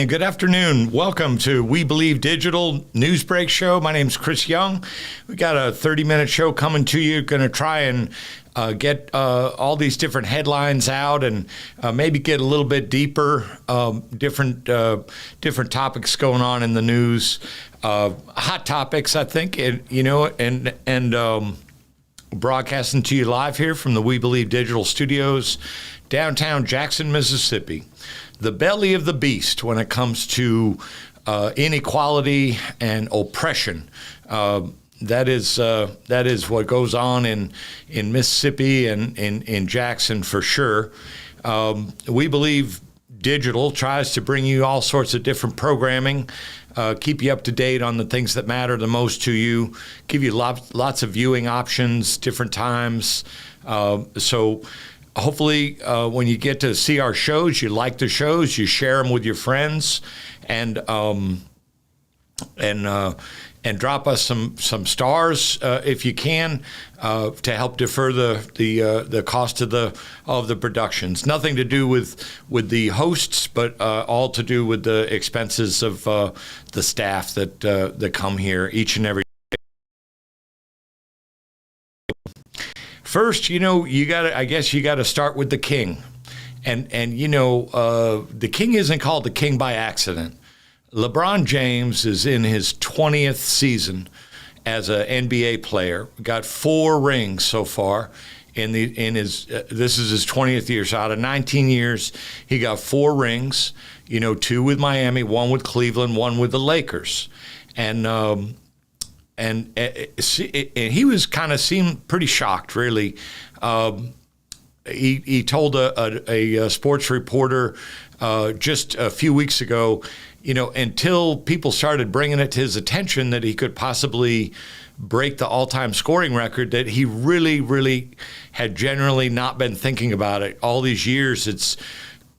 and good afternoon. Welcome to We Believe Digital News Break Show. My name's Chris Young. We got a 30-minute show coming to you. Going to try and get all these different headlines out and maybe get a little bit deeper, different topics going on in the news, hot topics, I think, and broadcasting to you live here from the We Believe Digital Studios, downtown Jackson, Mississippi. The belly of the beast when it comes to inequality and oppression. That is what goes on in Mississippi and in Jackson for sure. We Believe Digital tries to bring you all sorts of different programming, keep you up to date on the things that matter the most to you, give you lots of viewing options, different times. So hopefully when you get to see our shows, you like the shows, you share them with your friends, and drop us some stars if you can to help defer the cost of the productions. Nothing to do with the hosts, but all to do with the expenses of the staff that come here each and every day. First, I guess you got to start with the king, and the king isn't called the king by accident. LeBron James is in his 20th season as an NBA player. Got 4 rings so far this is his 20th year. So out of 19 years, he got 4 rings. 2 with Miami, 1 with Cleveland, 1 with the Lakers, and he was seemed pretty shocked, really. He told a sports reporter just a few weeks ago, until people started bringing it to his attention that he could possibly break the all-time scoring record, that he really, really had generally not been thinking about it. All these years, it's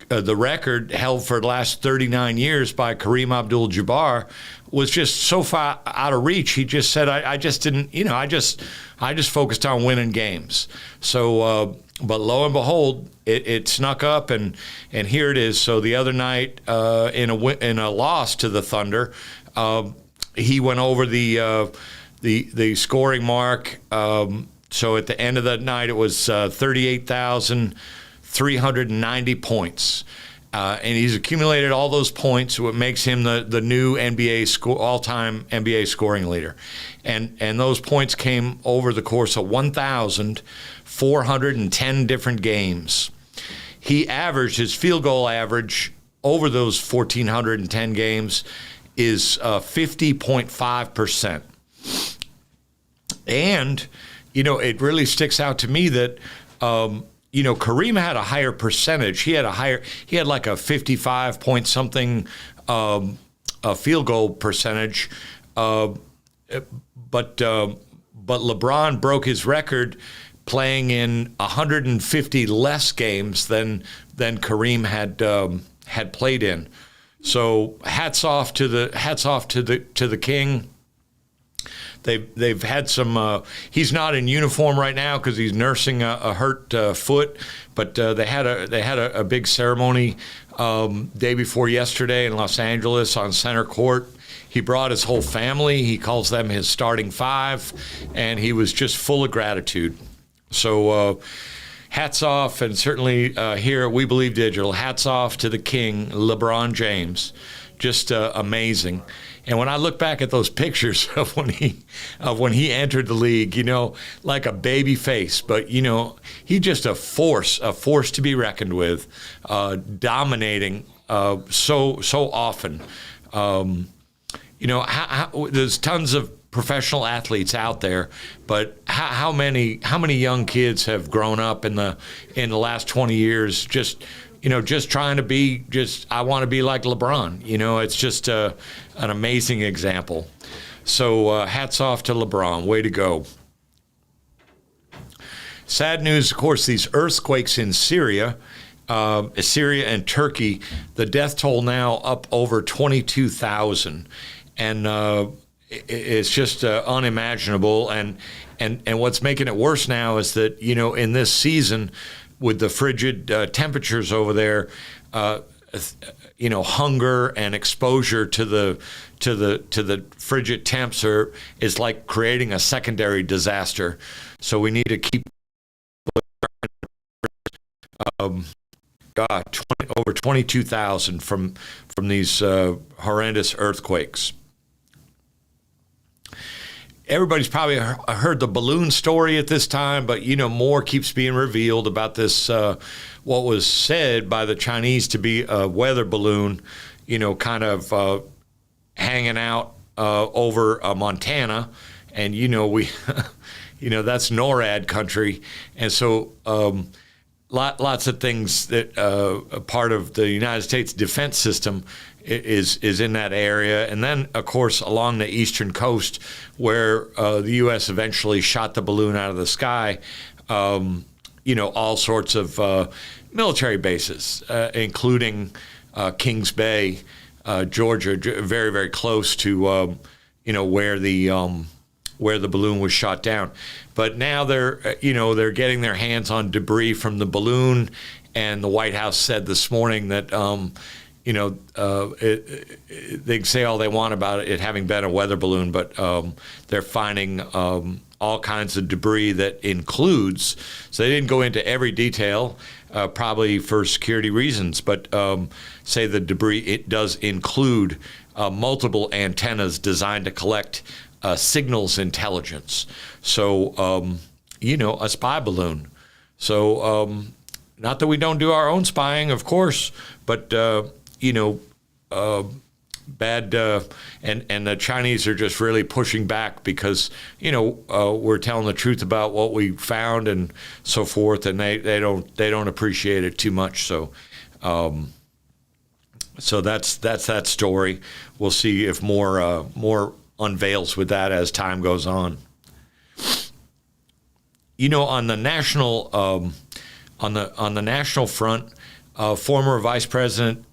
the record held for the last 39 years by Kareem Abdul-Jabbar was just so far out of reach. He just said, I just didn't, I just focused on winning games. So, but lo and behold, it snuck up, and here it is. So the other night, in a loss to the Thunder, he went over the scoring mark. So at the end of that night, it was 38,390 points. And he's accumulated all those points, what makes him the new all-time NBA scoring leader. And those points came over the course of 1,410 different games. He averaged, his field goal average over those 1,410 games is 50.5%. And, it really sticks out to me that Kareem had a higher percentage. He had like a 55 point something field goal percentage, but LeBron broke his record playing in 150 less games than Kareem had played in. So hats off to the king. They've had some. He's not in uniform right now because he's nursing a hurt foot. But they had a big ceremony day before yesterday in Los Angeles on center court. He brought his whole family. He calls them his starting 5, and he was just full of gratitude. So hats off, and certainly here at We Believe Digital, hats off to the king, LeBron James. Just amazing. And when I look back at those pictures of when he entered the league, like a baby face, but he's just a force to be reckoned with, dominating so often. There's tons of professional athletes out there, but how many young kids have grown up in the last 20 years just trying to be I want to be like LeBron. It's just an amazing example. So hats off to LeBron. Way to go. Sad news, of course, these earthquakes in Syria and Turkey, the death toll now up over 22,000. And it's just unimaginable. And what's making it worse now is that, in this season, with the frigid temperatures over there, hunger and exposure to the frigid temps is like creating a secondary disaster. So we need to keep over 22,000 from these horrendous earthquakes. Everybody's probably heard the balloon story at this time, but more keeps being revealed about this. What was said by the Chinese to be a weather balloon, kind of hanging out over Montana, and we, that's NORAD country, and so lots of things that a part of the United States defense system is in that area. And then, of course, along the eastern coast where the U.S. eventually shot the balloon out of the sky, all sorts of military bases, including Kings Bay, Georgia, very, very close to, where the balloon was shot down. But now they're getting their hands on debris from the balloon, and the White House said this morning that they can say all they want about it having been a weather balloon, but they're finding all kinds of debris that includes, so they didn't go into every detail, probably for security reasons, but say the debris, it does include multiple antennas designed to collect signals intelligence. So, a spy balloon. So, not that we don't do our own spying, of course, but bad, and the Chinese are just really pushing back because we're telling the truth about what we found and so forth, and they don't appreciate it too much. So so that's that story. We'll see if more unveils with that as time goes on. On the national on the national front, former Vice President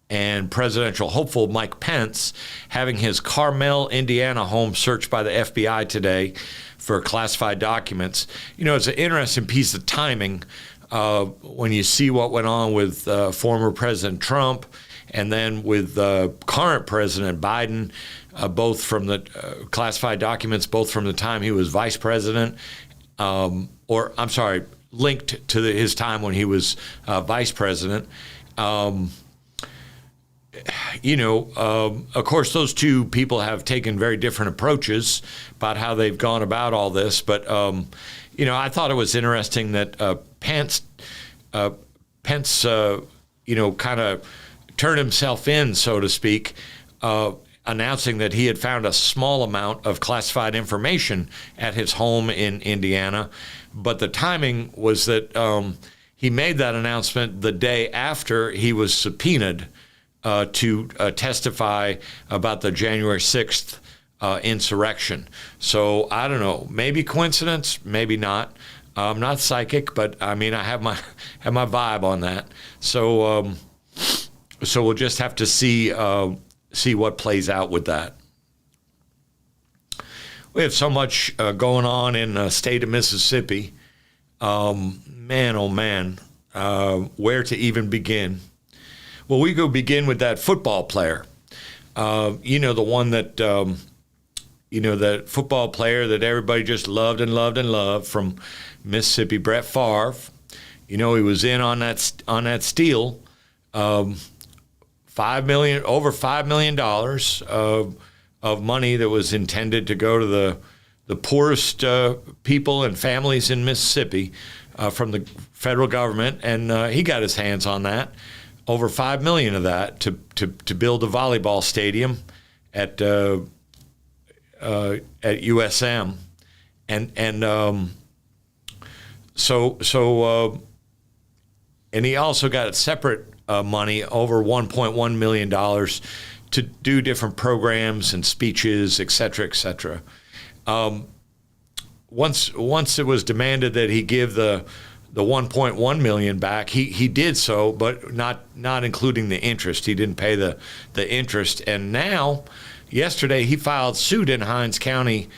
and presidential hopeful Mike Pence having his Carmel, Indiana home searched by the FBI today for classified documents. It's an interesting piece of timing when you see what went on with former President Trump and then with current President Biden, both from the classified documents, both from the time he was vice president, linked to his time when he was vice president. Of course, those two people have taken very different approaches about how they've gone about all this. But, I thought it was interesting that Pence, kind of turned himself in, so to speak, announcing that he had found a small amount of classified information at his home in Indiana. But the timing was that he made that announcement the day after he was subpoenaed to testify about the January 6th insurrection. So I don't know, maybe coincidence, maybe not. I'm not psychic, but I mean, I have my vibe on that. So we'll just have to see what plays out with that. We have so much going on in the state of Mississippi. Man, oh man, where to even begin? Well, we go begin with that football player. The one that, that football player that everybody just loved and loved and loved from Mississippi, Brett Favre. He was in on that steal, over $5 million of money that was intended to go to the poorest people and families in Mississippi from the federal government, and he got his hands on that. Over $5 million of that to build a volleyball stadium at USM, and and he also got separate money, over $1.1 million, to do different programs and speeches, et cetera, et cetera. Once it was demanded that he give the 1.1 million back, he did so, but not including the interest. He didn't pay the interest. And now, yesterday, he filed suit in Hinds County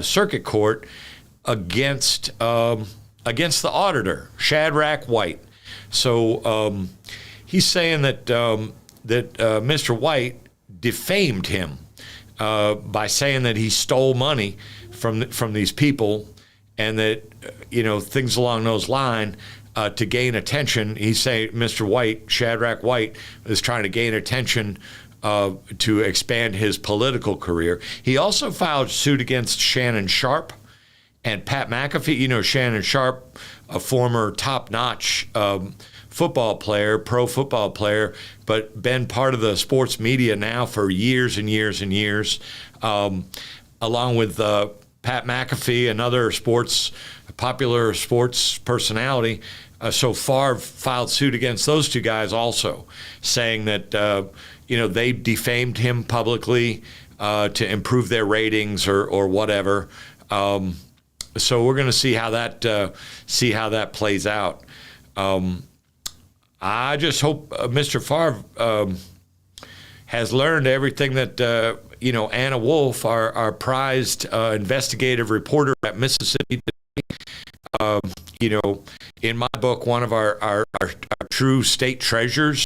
Circuit Court against against the auditor, Shadrach White. So he's saying that Mr. White defamed him by saying that he stole money from these people, and that things along those lines to gain attention. He's saying Mr. White, Shadrach White, is trying to gain attention to expand his political career. He also filed suit against Shannon Sharpe and Pat McAfee. Shannon Sharpe, a former top-notch football player, pro football player, but been part of the sports media now for years and years and years, along with Pat McAfee, another popular sports personality. So Favre filed suit against those two guys also, saying that they defamed him publicly to improve their ratings or whatever. So we're going to see how that plays out. I just hope Mr. Favre has learned everything that Anna Wolf, our prized investigative reporter at Mississippi Today, in my book, one of our true state treasures.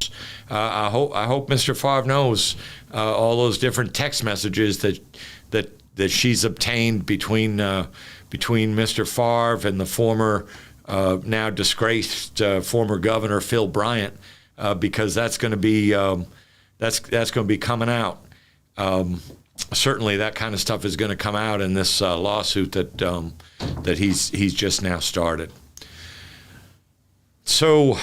I hope Mr. Favre knows all those different text messages that she's obtained between Mr. Favre and the former now disgraced former governor Phil Bryant, because that's going to be that's going to be coming out. Certainly, that kind of stuff is going to come out in this lawsuit that he's just now started. So,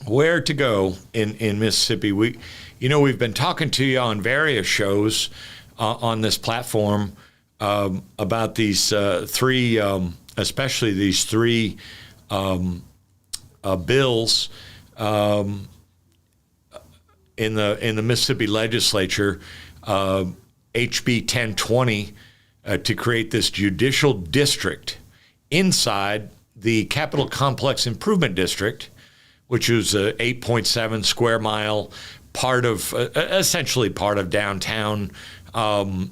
where to go in Mississippi? We've been talking to you on various shows on this platform about these three, especially these three bills in the Mississippi legislature, HB 1020, to create this judicial district inside the Capitol Complex Improvement District, which is a 8.7 square mile essentially part of downtown, that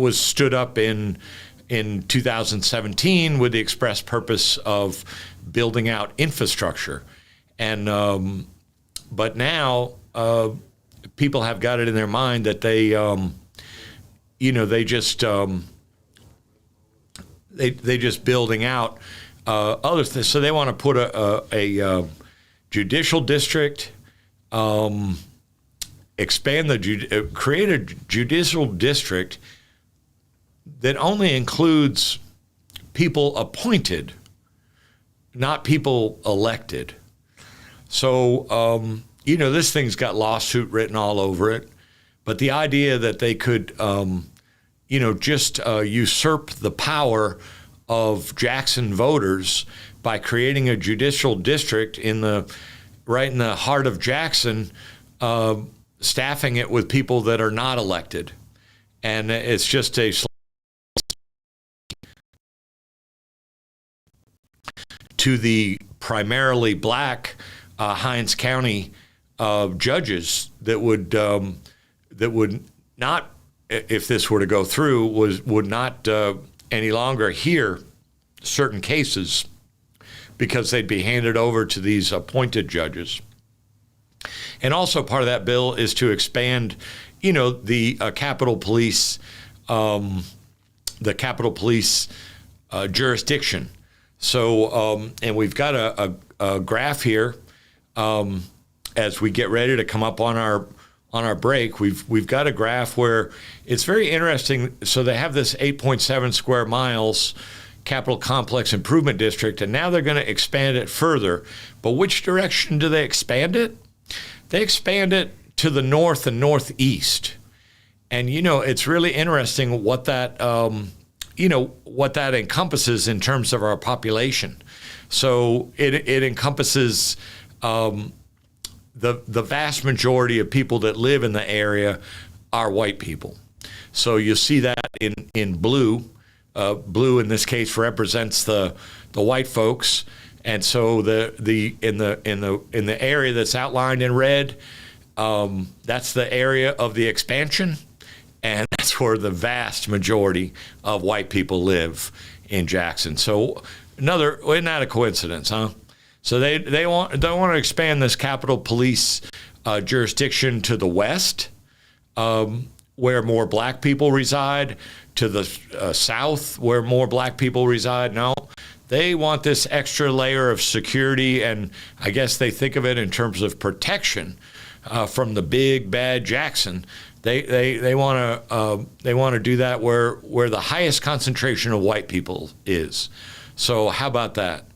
was stood up in 2017 with the express purpose of building out infrastructure. And but now people have got it in their mind that they just building out other things. So they want to put a judicial district, expand create a judicial district that only includes people appointed, not people elected. So, this thing's got lawsuit written all over it. But the idea that they could, just usurp the power of Jackson voters by creating a judicial district right in the heart of Jackson, staffing it with people that are not elected. And it's just to the primarily black Hinds County judges that would not, if this were to go through, would not any longer hear certain cases because they'd be handed over to these appointed judges. And also part of that bill is to expand, the Capitol Police, jurisdiction. So, and we've got a graph here as we get ready to come up on our break. We've got a graph where it's very interesting. So they have this 8.7 square miles Capitol Complex Improvement District, and now they're going to expand it further. But which direction do they expand it? They expand it to the north and northeast. And, it's really interesting what that, what that encompasses in terms of our population. So it encompasses the vast majority of people that live in the area are white people. So you see that in blue. Blue in this case represents the white folks, and so in the area that's outlined in red, that's the area of the expansion, and that's where the vast majority of white people live in Jackson. So isn't that a coincidence, huh? So they want to expand this Capitol Police jurisdiction to the west, where more black people reside, to the south, where more black people reside. No, they want this extra layer of security, and I guess they think of it in terms of protection from the big bad Jackson. They want to do that where the highest concentration of white people is. So how about that?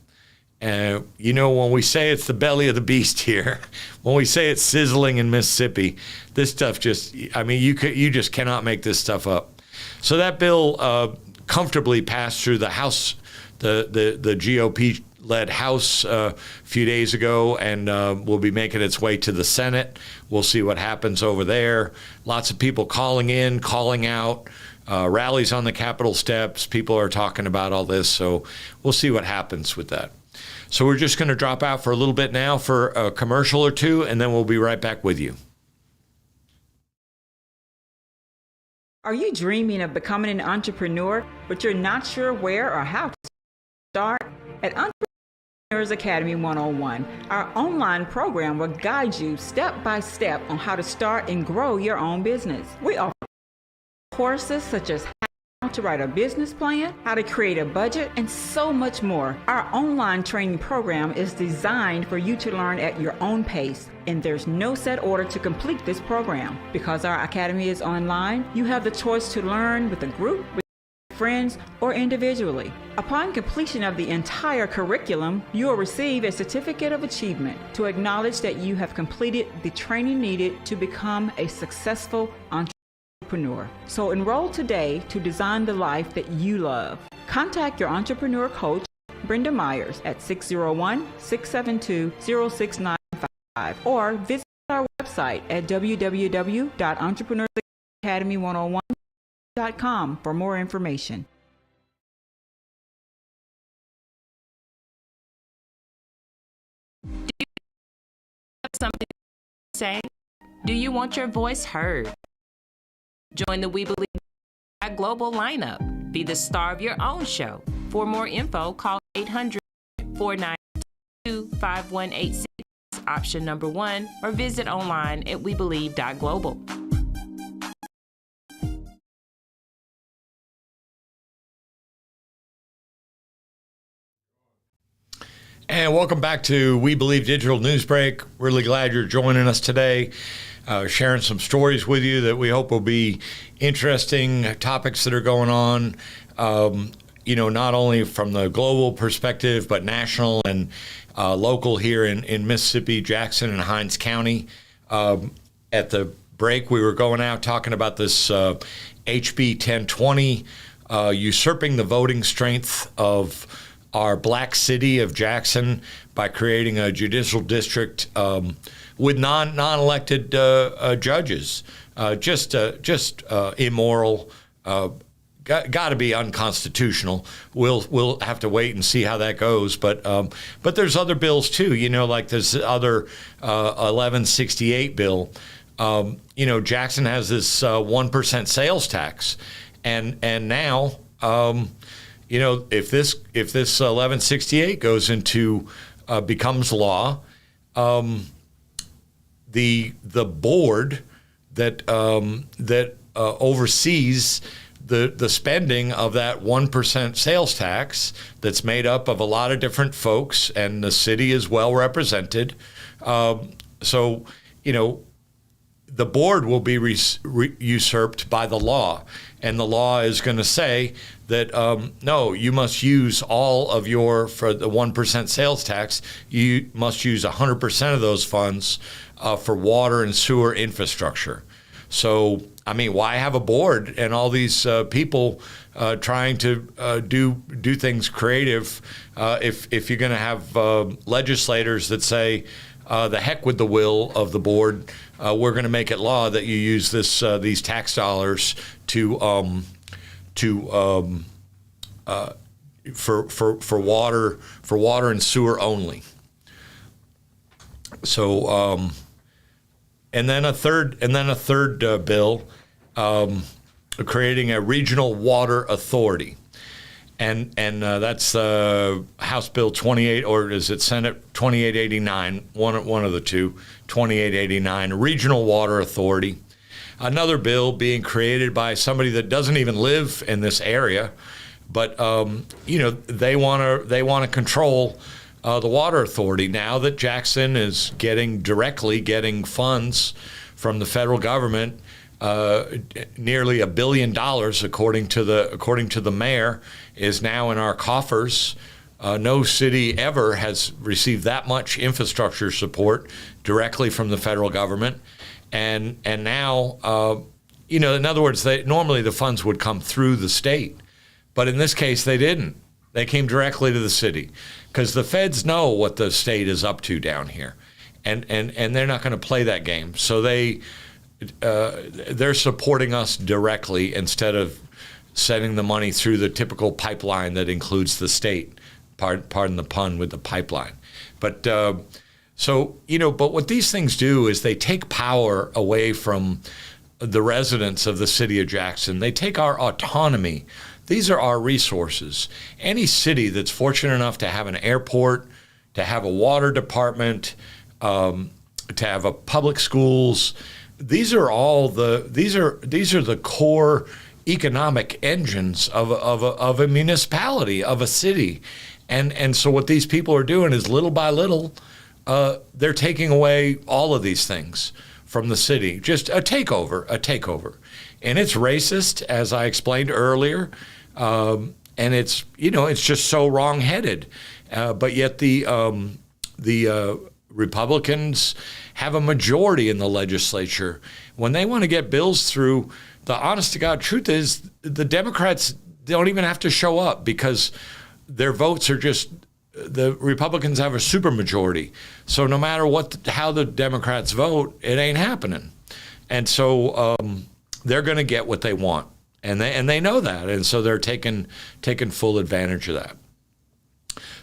When we say it's the belly of the beast here, when we say it's sizzling in Mississippi, this stuff you just cannot make this stuff up. So that bill comfortably passed through the House, the GOP-led House a few days ago, and will be making its way to the Senate. We'll see what happens over there. Lots of people calling in, calling out. Rallies on the Capitol steps. People are talking about all this, so we'll see what happens with that. So we're just going to drop out for a little bit now for a commercial or two, and then we'll be right back with you. Are you dreaming of becoming an entrepreneur, but you're not sure where or how to start? At Entrepreneurs Academy 101, our online program will guide you step by step on how to start and grow your own business. We offer courses such as how to write a business plan, how to create a budget, and so much more. Our online training program is designed for you to learn at your own pace, and there's no set order to complete this program. Because our academy is online, you have the choice to learn with a group, with friends, or individually. Upon completion of the entire curriculum, you will receive a certificate of achievement to acknowledge that you have completed the training needed to become a successful entrepreneur. So enroll today to design the life that you love. Contact your entrepreneur coach, Brenda Myers, at 601-672-0695 or visit our website at www.entrepreneursacademy101.com for more information. Do you have something to say? Do you want your voice heard? Join the We Believe Global lineup. Be the star of your own show. For more info, call 800-492-5186, option number 1, or visit online at webelieve.global. And welcome back to We Believe Digital Newsbreak. Really glad you're joining us today. Sharing some stories with you that we hope will be interesting topics that are going on, not only from the global perspective, but national and local here in Mississippi, Jackson and Hinds County. At the break, we were going out talking about this HB 1020, usurping the voting strength of our black city of Jackson by creating a judicial district with non-elected judges, just immoral, got to be unconstitutional. We'll have to wait and see how that goes. But there's other bills too. Like this other 1168 bill. Jackson has this 1% sales tax, and now if this 1168 goes into becomes law. The board that oversees the spending of that 1% sales tax that's made up of a lot of different folks, and the city is well represented. So the board will be usurped by the law, and the law is going to say that no, you must use all of for the 1% sales tax, you must use 100% of those funds for water and sewer infrastructure. So, why have a board and all these people trying to do things creative if you're going to have legislators that say, the heck with the will of the board, we're going to make it law that you use these tax dollars for water and sewer only. So. And then a third bill creating a regional water authority. and that's House Bill 28, or is it Senate 2889? One of the two, 2889, Regional Water Authority. Another bill being created by somebody that doesn't even live in this area, but they want to control the water authority now that Jackson is directly getting funds from the federal government, nearly $1 billion, according to the mayor, is now in our coffers. No city ever has received that much infrastructure support directly from the federal government, and now in other words, normally the funds would come through the state, but in this case they didn't. They came directly to the city because the feds know what the state is up to down here, and they're not going to play that game. So they're supporting us directly instead of sending the money through the typical pipeline that includes the state. Pardon the pun with the pipeline. But but what these things do is they take power away from the residents of the city of Jackson. They take our autonomy. These are our resources. Any city that's fortunate enough to have an airport, to have a water department, to have a public schools, these are the core economic engines of a municipality, of a city. And so what these people are doing is little by little, they're taking away all of these things from the city. Just a takeover. And it's racist, as I explained earlier. And it's just so wrong-headed. But yet the Republicans have a majority in the legislature. When they want to get bills through, the honest to God truth is the Democrats don't even have to show up because their votes are just, the Republicans have a supermajority. So no matter how the Democrats vote, it ain't happening. And so they're going to get what they want. And they know that. And so they're taking full advantage of that.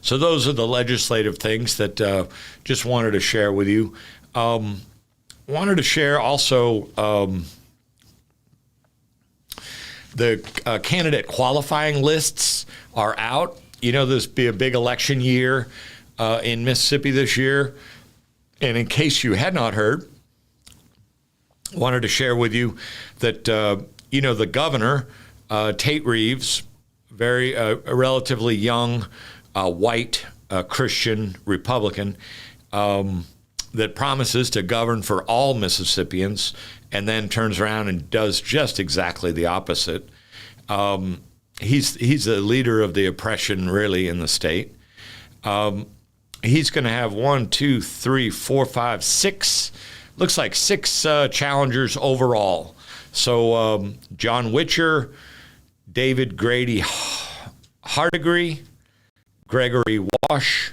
So those are the legislative things that just wanted to share with you. Wanted to share also the candidate qualifying lists are out. There's be a big election year in Mississippi this year. And in case you had not heard, wanted to share with you that, the governor, Tate Reeves, a relatively young, white Christian Republican, that promises to govern for all Mississippians and then turns around and does just exactly the opposite. He's the leader of the oppression, really, in the state. He's going to have 6, looks like 6 challengers overall. So John Witcher, David Grady Hardigree, Gregory Wash,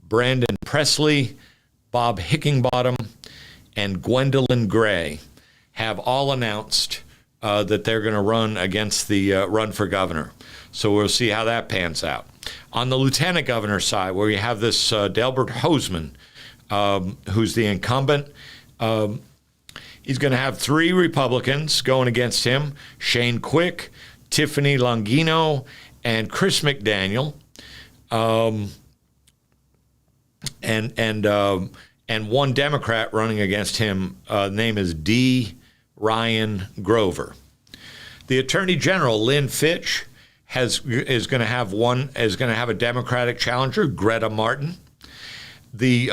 Brandon Presley, Bob Hickingbottom, and Gwendolyn Gray have all announced that they're going to run against the run for governor. So we'll see how that pans out. On the lieutenant governor side, where you have this Delbert Hosemann, who's the incumbent, he's going to have 3 Republicans going against him: Shane Quick, Tiffany Longino, and Chris McDaniel. And one Democrat running against him. Name is D. Ryan Grover. The Attorney General, Lynn Fitch, is going to have a Democratic challenger, Greta Martin. The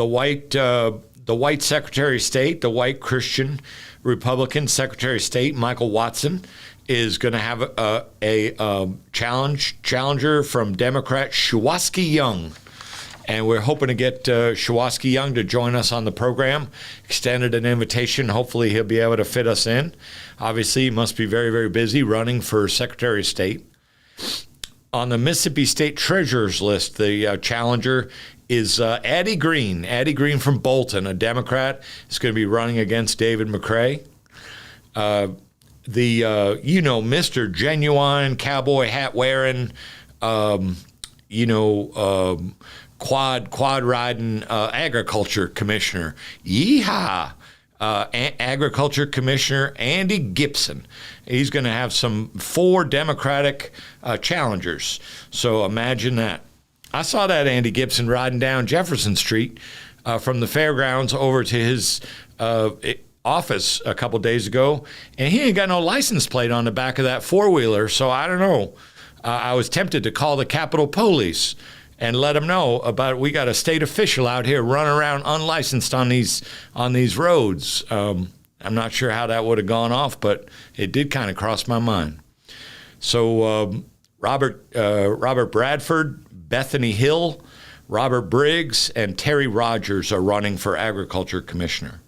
white Secretary of State, the white Christian Republican Secretary of State, Michael Watson, is going to have a challenger from Democrat Shawoski Young. And we're hoping to get Shawoski Young to join us on the program. Extended an invitation. Hopefully he'll be able to fit us in. Obviously, he must be very, very busy running for Secretary of State. On the Mississippi State Treasurer's list, the challenger is Addie Green. Addie Green from Bolton, a Democrat, is going to be running against David McCray. Mr. Genuine Cowboy Hat wearing, quad riding agriculture commissioner. Yeehaw! Agriculture Commissioner Andy Gipson. He's going to have 4 Democratic challengers. So imagine that. I saw that Andy Gipson riding down Jefferson Street from the fairgrounds over to his office a couple days ago, and he ain't got no license plate on the back of that 4-wheeler. So I don't know. I was tempted to call the Capitol Police and let them know about we got a state official out here running around unlicensed on these roads. I'm not sure how that would have gone off, but it did kind of cross my mind. So Robert Bradford, Bethany Hill, Robert Briggs, and Terry Rogers are running for Agriculture Commissioner.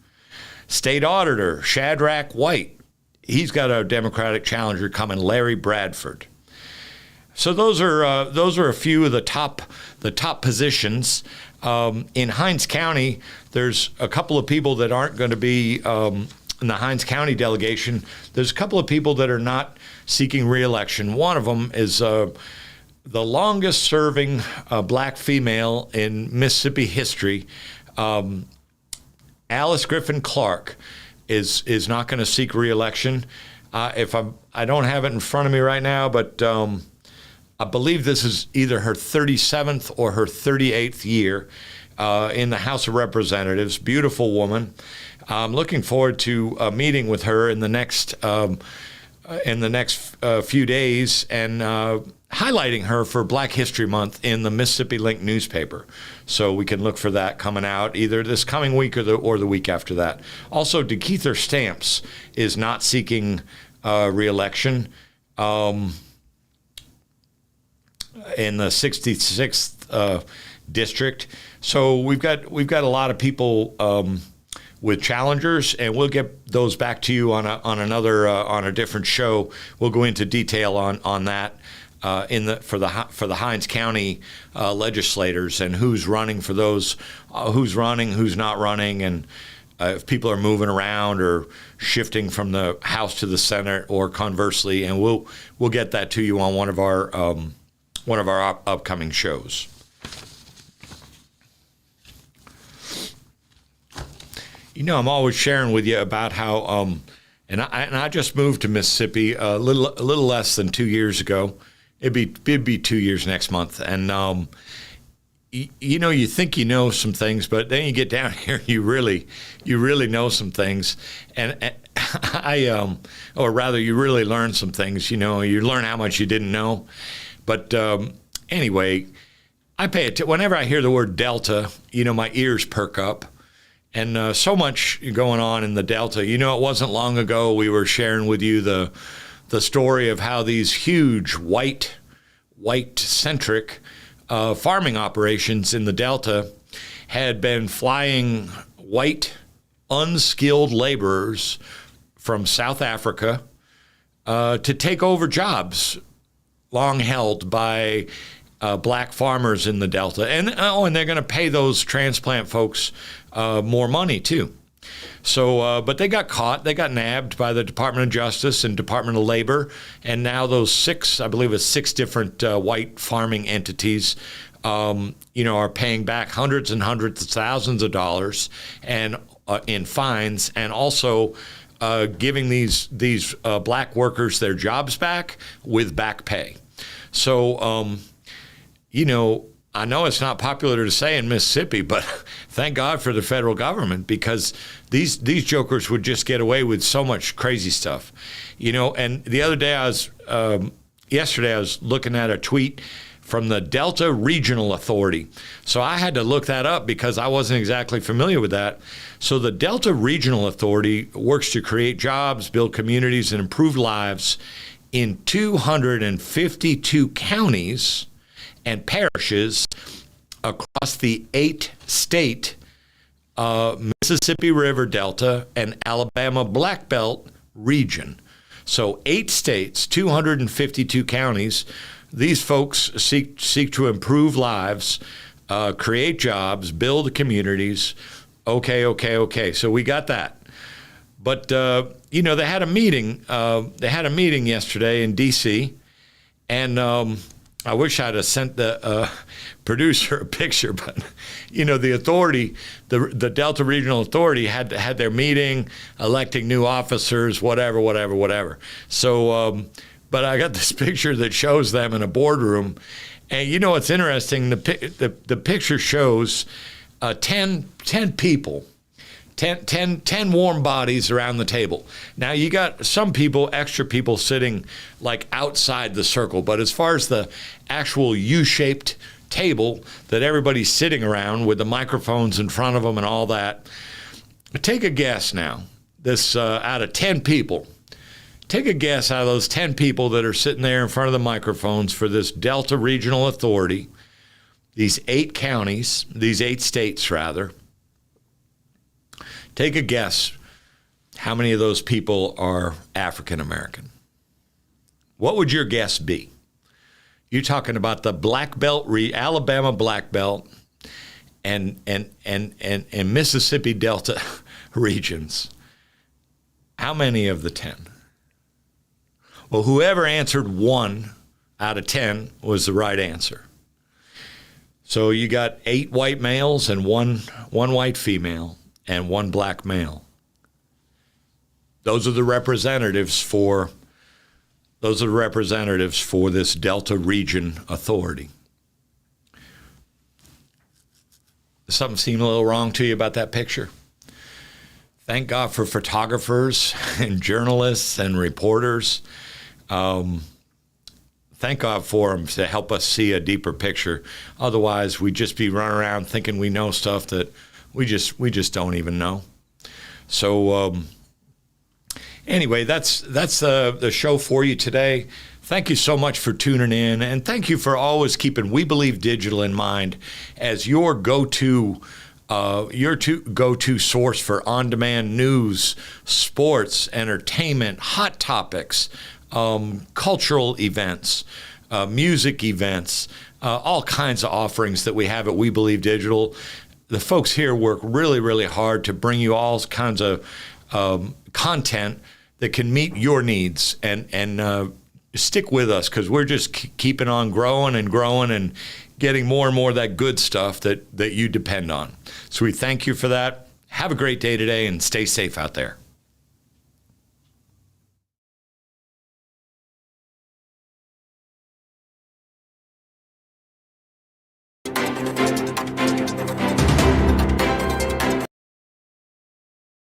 State Auditor Shadrach White, he's got a Democratic challenger coming, Larry Bradford. So those are a few of the top positions. In Hinds County, there's a couple of people that aren't going to be in the Hinds County delegation. There's a couple of people that are not seeking re-election. One of them is the longest serving black female in Mississippi history. Alice Griffin Clark is not going to seek re-election. I don't have it in front of me right now, but I believe this is either her 37th or her 38th year in the House of Representatives. Beautiful woman. I'm looking forward to a meeting with her in the next few days and highlighting her for Black History Month in the Mississippi Link newspaper. So we can look for that coming out either this coming week or the week after that. Also, DeKeither Stamps is not seeking re-election in the 66th district. So we've got a lot of people with challengers, and we'll get those back to you on a different show. We'll go into detail on that for the Hinds County legislators and who's running for those, who's running, who's not running, and if people are moving around or shifting from the House to the Senate or conversely. And we'll get that to you on one of our upcoming shows. You know, I'm always sharing with you about how, and I just moved to Mississippi a little less than 2 years ago. It'd be 2 years next month, and you know, you think you know some things, but then you get down here, you really know some things, and or rather, you really learn some things. You know, you learn how much you didn't know. But anyway, I pay it whenever I hear the word Delta. You know, my ears perk up. And so much going on in the Delta. You know, it wasn't long ago we were sharing with you the story of how these huge white-centric farming operations in the Delta had been flying white, unskilled laborers from South Africa to take over jobs long held by black farmers in the Delta. And they're going to pay those transplant folks more money too. So, but they got caught. They got nabbed by the Department of Justice and Department of Labor. And now those six different white farming entities, are paying back hundreds and hundreds of thousands of dollars and in fines, and also giving these black workers their jobs back with back pay. So, I know it's not popular to say in Mississippi, but thank God for the federal government, because these jokers would just get away with so much crazy stuff. And the other day yesterday I was looking at a tweet from the Delta Regional Authority. So I had to look that up because I wasn't exactly familiar with that. So the Delta Regional Authority works to create jobs, build communities, and improve lives in 252 counties and parishes across the 8-state Mississippi River Delta and Alabama Black Belt region. So 8 states, 252 counties. These folks seek to improve lives, create jobs, build communities. Okay. So we got that. But they had a meeting. They had a meeting yesterday in D.C. and I wish I'd have sent the producer a picture, but the authority, the Delta Regional Authority had their meeting, electing new officers, whatever. So, but I got this picture that shows them in a boardroom, and what's interesting? The picture shows 10 people. 10 warm bodies around the table. Now you got some people, extra people sitting like outside the circle, but as far as the actual U-shaped table that everybody's sitting around with the microphones in front of them and all that, take a guess now. This out of 10 people, take a guess out of those 10 people that are sitting there in front of the microphones for this Delta Regional Authority, these 8 counties, these 8 states rather. Take a guess how many of those people are African American. What would your guess be? You're talking about the Black Belt, Alabama Black Belt, and Mississippi Delta regions. How many of the 10? Well, whoever answered 1 out of 10 was the right answer. So you got 8 white males and one white female and 1 black male. Those are the representatives for this Delta Region Authority. Does something seem a little wrong to you about that picture? Thank God for photographers and journalists and reporters. Thank God for them to help us see a deeper picture. Otherwise, we'd just be running around thinking we know stuff that we just don't even know. So anyway, that's the show for you today. Thank you so much for tuning in, and thank you for always keeping We Believe Digital in mind as your go-to source for on-demand news, sports, entertainment, hot topics, cultural events, music events, all kinds of offerings that we have at We Believe Digital. The folks here work really, really hard to bring you all kinds of content that can meet your needs, and stick with us because we're just keeping on growing and getting more and more of that good stuff that you depend on. So we thank you for that. Have a great day today and stay safe out there.